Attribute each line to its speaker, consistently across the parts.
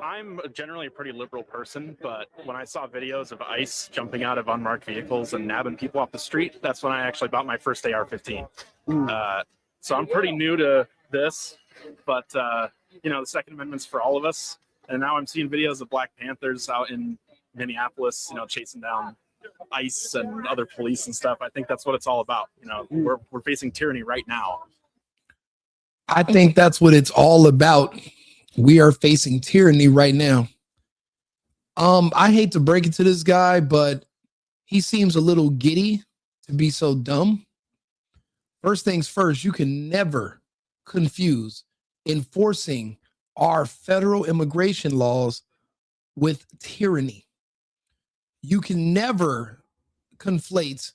Speaker 1: I'm generally a pretty liberal person, but when I saw videos of ICE jumping out of unmarked vehicles and nabbing people off the street, that's when I actually bought my first AR-15. So I'm pretty new to this, but the Second Amendment's for all of us. And now I'm seeing videos of Black Panthers out in Minneapolis, chasing down ICE and other police and stuff. I think that's what it's all about. We're facing tyranny right now.
Speaker 2: I think that's what it's all about. We are facing tyranny right now. I hate to break it to this guy, but he seems a little giddy to be so dumb. First things first, you can never confuse enforcing our federal immigration laws with tyranny. You can never conflate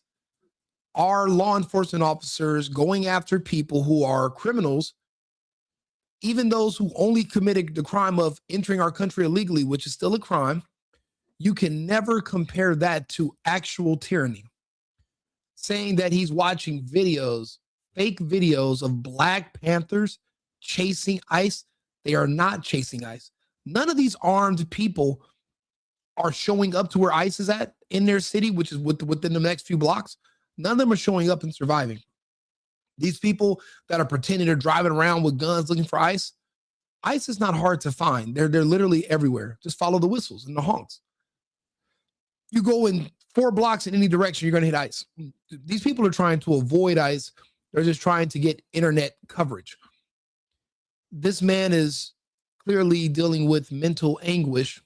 Speaker 2: our law enforcement officers going after people who are criminals, even those who only committed the crime of entering our country illegally, which is still a crime. You can never compare that to actual tyranny. Saying that he's watching videos, fake videos of Black Panthers chasing ICE. They are not chasing ICE. None of these armed people are showing up to where ICE is at in their city, which is within the next few blocks. None of them are showing up and surviving. These people that are pretending they're driving around with guns looking for ICE, ICE is not hard to find. They're literally everywhere. Just follow the whistles and the honks. You go in 4 blocks in any direction, you're going to hit ICE. These people are trying to avoid ICE. They're just trying to get internet coverage. This man is clearly dealing with mental anguish.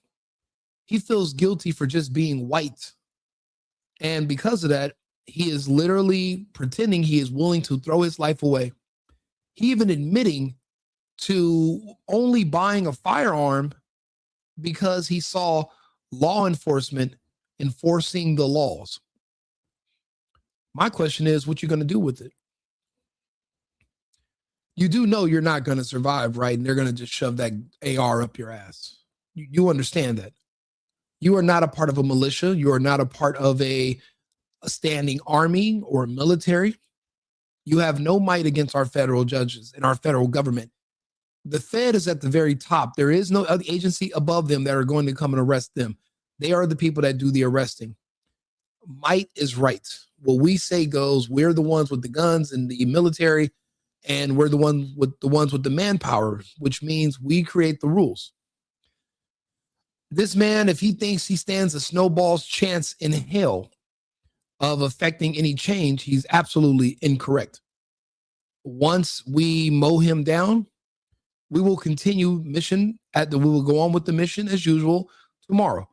Speaker 2: He feels guilty for just being white. And because of that, he is literally pretending he is willing to throw his life away. He even admitting to only buying a firearm because he saw law enforcement enforcing the laws. My question is, what you going to do with it? You do know you're not going to survive, right? And they're going to just shove that AR up your ass. You understand that. You are not a part of a militia. You are not a part of a standing army or military. You have no might against our federal judges and our federal government. The Fed is at the very top. There is no other agency above them that are going to come and arrest them. They are the people that do the arresting. Might is right. What we say goes. We're the ones with the guns and the military, and we're the ones with the manpower, which means we create the rules. This man, if he thinks he stands a snowball's chance in hell of affecting any change, he's absolutely incorrect. Once we mow him down, we will continue we will go on with the mission as usual tomorrow.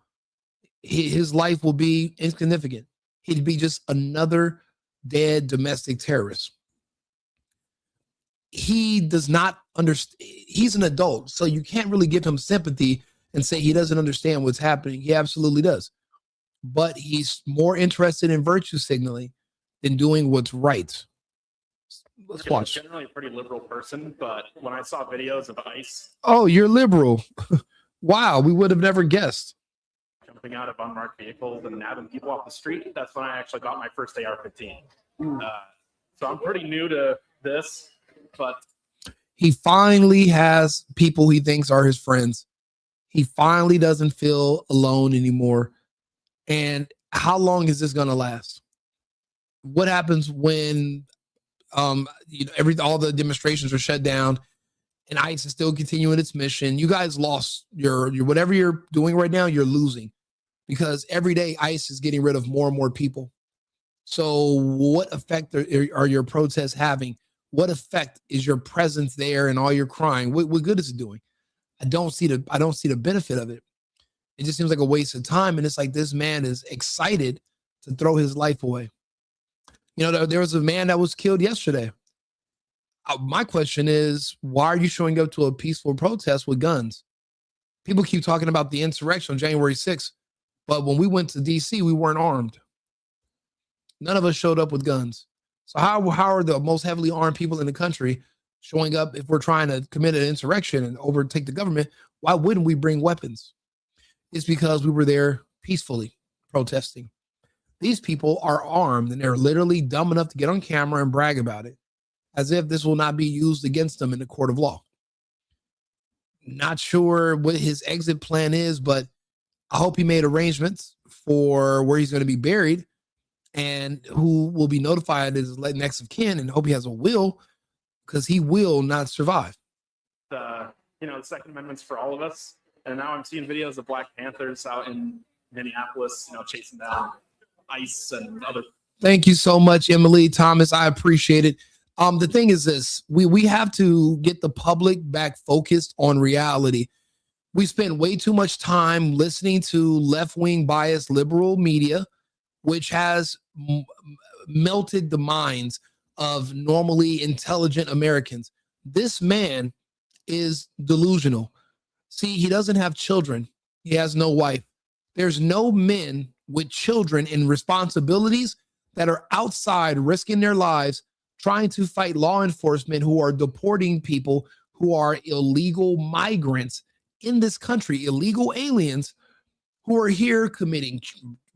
Speaker 2: His life will be insignificant. He'd be just another dead domestic terrorist. He does not understand. He's an adult, so you can't really give him sympathy and say he doesn't understand what's happening. He absolutely does. But he's more interested in virtue signaling than doing what's right. Let's watch.
Speaker 1: I'm generally a pretty liberal person, but when I saw videos of ICE.
Speaker 2: Oh, you're liberal. Wow, we would have never guessed.
Speaker 1: Jumping out of unmarked vehicles and nabbing people off the street, that's when I actually got my first AR-15. So I'm pretty new to this, but
Speaker 2: he finally has people he thinks are his friends. He finally doesn't feel alone anymore. And how long is this going to last? What happens when all the demonstrations are shut down and ICE is still continuing its mission? You guys lost your whatever you're doing right now, you're losing, because every day ICE is getting rid of more and more people. So what effect are your protests having? What effect is your presence there and all your crying? What good is it doing? I don't see the benefit of it. It just seems like a waste of time. And it's like this man is excited to throw his life away. There was a man that was killed yesterday. My question is, why are you showing up to a peaceful protest with guns? People keep talking about the insurrection on January 6th, but when we went to DC, we weren't armed. None of us showed up with guns. So how are the most heavily armed people in the country showing up if we're trying to commit an insurrection and overtake the government? Why wouldn't we bring weapons? It's because we were there peacefully protesting. These people are armed and they're literally dumb enough to get on camera and brag about it as if this will not be used against them in the court of law. Not sure what his exit plan is, but I hope he made arrangements for where he's going to be buried and who will be notified as next of kin, and hope he has a will, because he will not survive.
Speaker 1: The Second Amendment's for all of us. And now I'm seeing videos of Black Panthers out in Minneapolis, chasing down ICE and other.
Speaker 2: Thank you so much, Emily Thomas. I appreciate it. The thing is this, we have to get the public back focused on reality. We spend way too much time listening to left-wing biased liberal media, which has melted the minds of normally intelligent Americans. This man is delusional. See, he doesn't have children. He has no wife. There's no men with children and responsibilities that are outside risking their lives trying to fight law enforcement who are deporting people who are illegal migrants in this country, illegal aliens who are here committing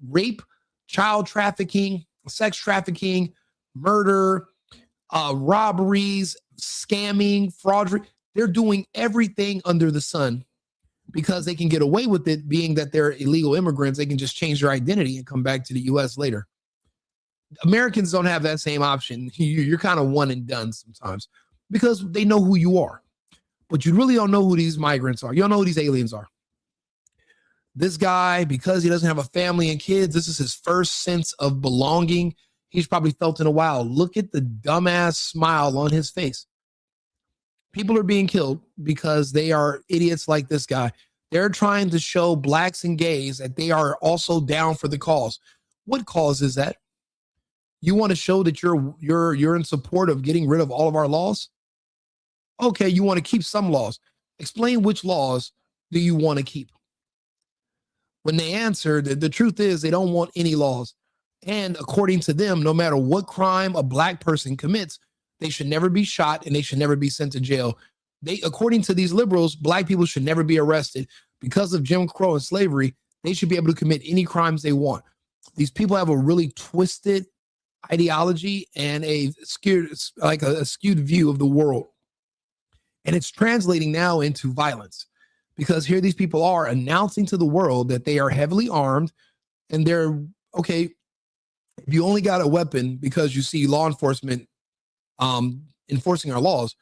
Speaker 2: rape, child trafficking, sex trafficking, murder, robberies, scamming, fraud. They're doing everything under the sun because they can get away with it, being that they're illegal immigrants. They can just change their identity and come back to the U.S. later. Americans don't have that same option. You're kind of one and done sometimes because they know who you are, but you really don't know who these migrants are. You don't know who these aliens are. This guy, because he doesn't have a family and kids, this is his first sense of belonging he's probably felt in a while. Look at the dumbass smile on his face. People are being killed because they are idiots like this guy. They're trying to show blacks and gays that they are also down for the cause. What cause is that? You want to show that you're in support of getting rid of all of our laws? Okay, you want to keep some laws. Explain which laws do you want to keep? When they answer, the truth is they don't want any laws. And according to them, no matter what crime a black person commits, they should never be shot and they should never be sent to jail. According to these liberals, black people should never be arrested because of Jim Crow and slavery. They should be able to commit any crimes they want. These people have a really twisted ideology and a skewed view of the world. And it's translating now into violence because here these people are announcing to the world that they are heavily armed and they're okay. If you only got a weapon because you see law enforcement enforcing our laws,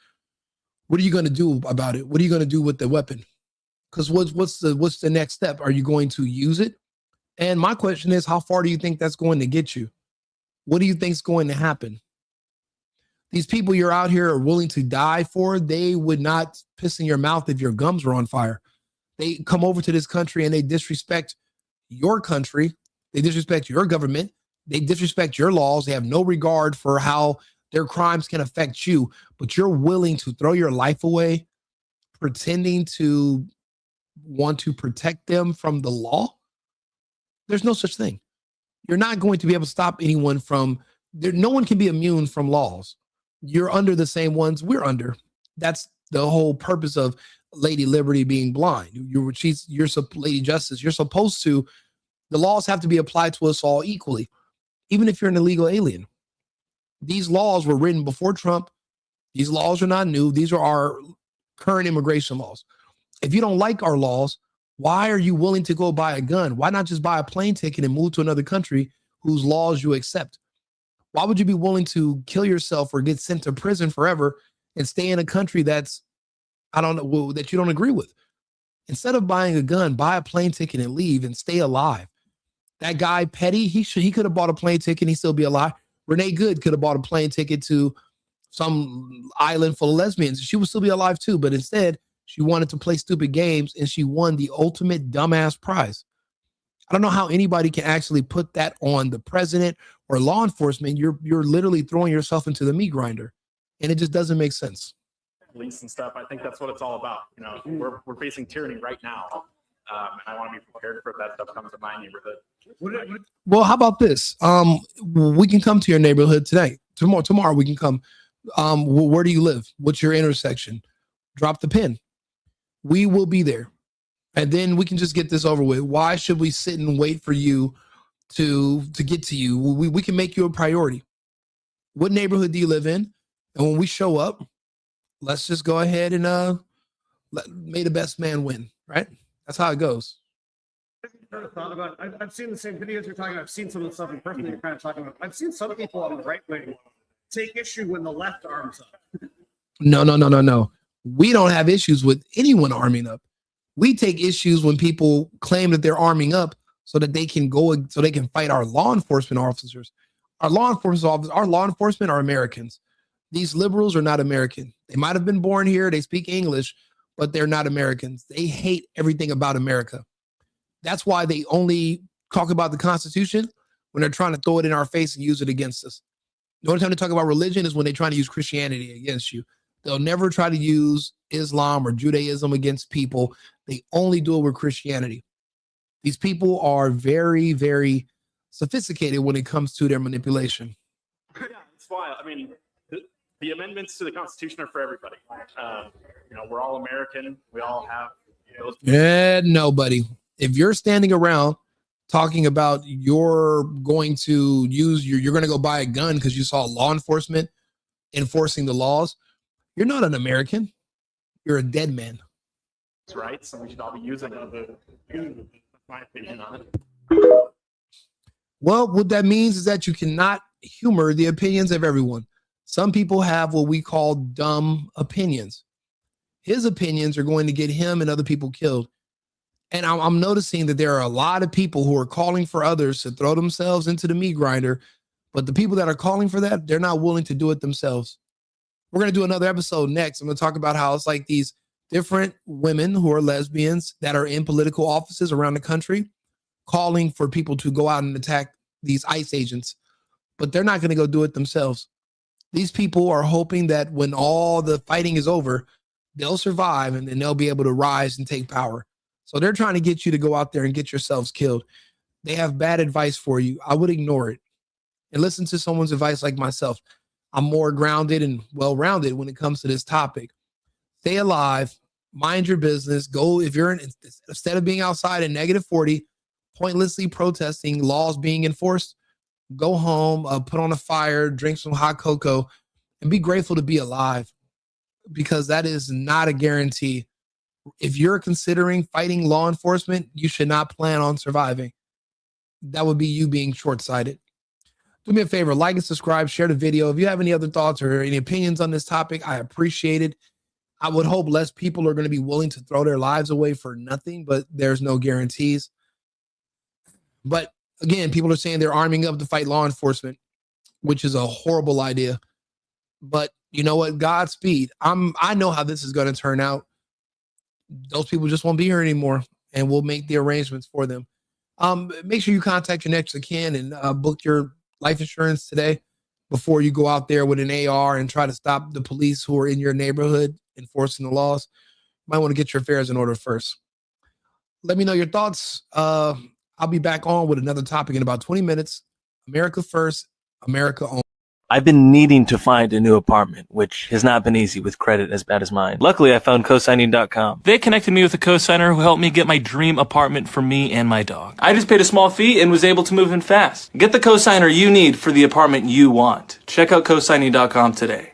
Speaker 2: what are you going to do about it? What are you going to do with the weapon? Because what's the next step? Are you going to use it? And my question is, how far do you think that's going to get you? What do you think is going to happen? These people you're out here are willing to die for, they would not piss in your mouth if your gums were on fire. They come over to this country and they disrespect your country. They disrespect your government. They disrespect your laws. They have no regard for how their crimes can affect you, but you're willing to throw your life away, pretending to want to protect them from the law. There's no such thing. You're not going to be able to stop anyone from there. No one can be immune from laws. You're under the same ones we're under. That's the whole purpose of Lady Liberty being blind. You're Lady Justice. You're supposed to, the laws have to be applied to us all equally, even if you're an illegal alien. These laws were written before Trump. These laws are not new. These are our current immigration laws. If you don't like our laws, why are you willing to go buy a gun? Why not just buy a plane ticket and move to another country whose laws you accept? Why would you be willing to kill yourself or get sent to prison forever and stay in a country that's, that you don't agree with? Instead of buying a gun, buy a plane ticket and leave and stay alive. That guy, Petty, he could have bought a plane ticket and he'd still be alive. Renee Good could have bought a plane ticket to some island full of lesbians. She would still be alive too, but instead she wanted to play stupid games and she won the ultimate dumbass prize. I don't know how anybody can actually put that on the president or law enforcement. You're literally throwing yourself into the meat grinder, and it just doesn't make sense.
Speaker 1: Police and stuff. I think that's what it's all about. We're facing tyranny right now, and I want to be prepared for if that stuff comes to my neighborhood.
Speaker 2: Well, how about this? We can come to your neighborhood today. Tomorrow we can come. Where do you live? What's your intersection? Drop the pin. We will be there. And then we can just get this over with. Why should we sit and wait for you to get to you? We can make you a priority. What neighborhood do you live in? And when we show up, let's just go ahead and May the best man win, right? That's how it goes.
Speaker 3: I've thought about I've seen the same videos you're talking about. I've seen some of the stuff in person you're kind of talking about. I've seen some people on the right wing take issue when the left arms up.
Speaker 2: No. We don't have issues with anyone arming up. We take issues when people claim that they're arming up so that they can fight our law enforcement officers. Our law enforcement are Americans. These liberals are not American. They might have been born here, they speak English, but they're not Americans. They hate everything about America. That's why they only talk about the Constitution when they're trying to throw it in our face and use it against us. The only time they talk about religion is when they try to use Christianity against you. They'll never try to use Islam or Judaism against people. They only do it with Christianity. These people are very, very sophisticated when it comes to their manipulation.
Speaker 1: Yeah, that's why. I mean, the amendments to the Constitution are for everybody. We're all American. We all have those.
Speaker 2: Nobody. If you're standing around talking about you're going to go buy a gun because you saw law enforcement enforcing the laws, you're not an American. You're a dead man.
Speaker 1: That's right. So we should all be using it. My opinion on it.
Speaker 2: Well, what that means is that you cannot humor the opinions of everyone. Some people have what we call dumb opinions. His opinions are going to get him and other people killed. And I'm noticing that there are a lot of people who are calling for others to throw themselves into the meat grinder. But the people that are calling for that, they're not willing to do it themselves. We're going to do another episode next. I'm going to talk about how it's like these different women who are lesbians that are in political offices around the country calling for people to go out and attack these ICE agents. But they're not going to go do it themselves. These people are hoping that when all the fighting is over, they'll survive and then they'll be able to rise and take power. So they're trying to get you to go out there and get yourselves killed. They have bad advice for you. I would ignore it and listen to someone's advice like myself. I'm more grounded and well-rounded when it comes to this topic. Stay alive, mind your business. Instead of being outside in -40, pointlessly protesting laws being enforced, go home, put on a fire, drink some hot cocoa, and be grateful to be alive, because that is not a guarantee. If you're considering fighting law enforcement, you should not plan on surviving. That would be you being short-sighted. Do me a favor, like and subscribe, share the video. If you have any other thoughts or any opinions on this topic, I appreciate it. I would hope less people are going to be willing to throw their lives away for nothing, but there's no guarantees. But again, people are saying they're arming up to fight law enforcement, which is a horrible idea. But you know what? Godspeed. I know how this is going to turn out. Those people just won't be here anymore, and we'll make the arrangements for them. Make sure you contact your next of kin and book your life insurance today before you go out there with an AR and try to stop the police who are in your neighborhood enforcing the laws. You might want to get your affairs in order first. Let me know your thoughts. I'll be back on with another topic in about 20 minutes. America first, America only.
Speaker 4: I've been needing to find a new apartment, which has not been easy with credit as bad as mine. Luckily, I found cosigning.com. They connected me with a cosigner who helped me get my dream apartment for me and my dog. I just paid a small fee and was able to move in fast. Get the cosigner you need for the apartment you want. Check out cosigning.com today.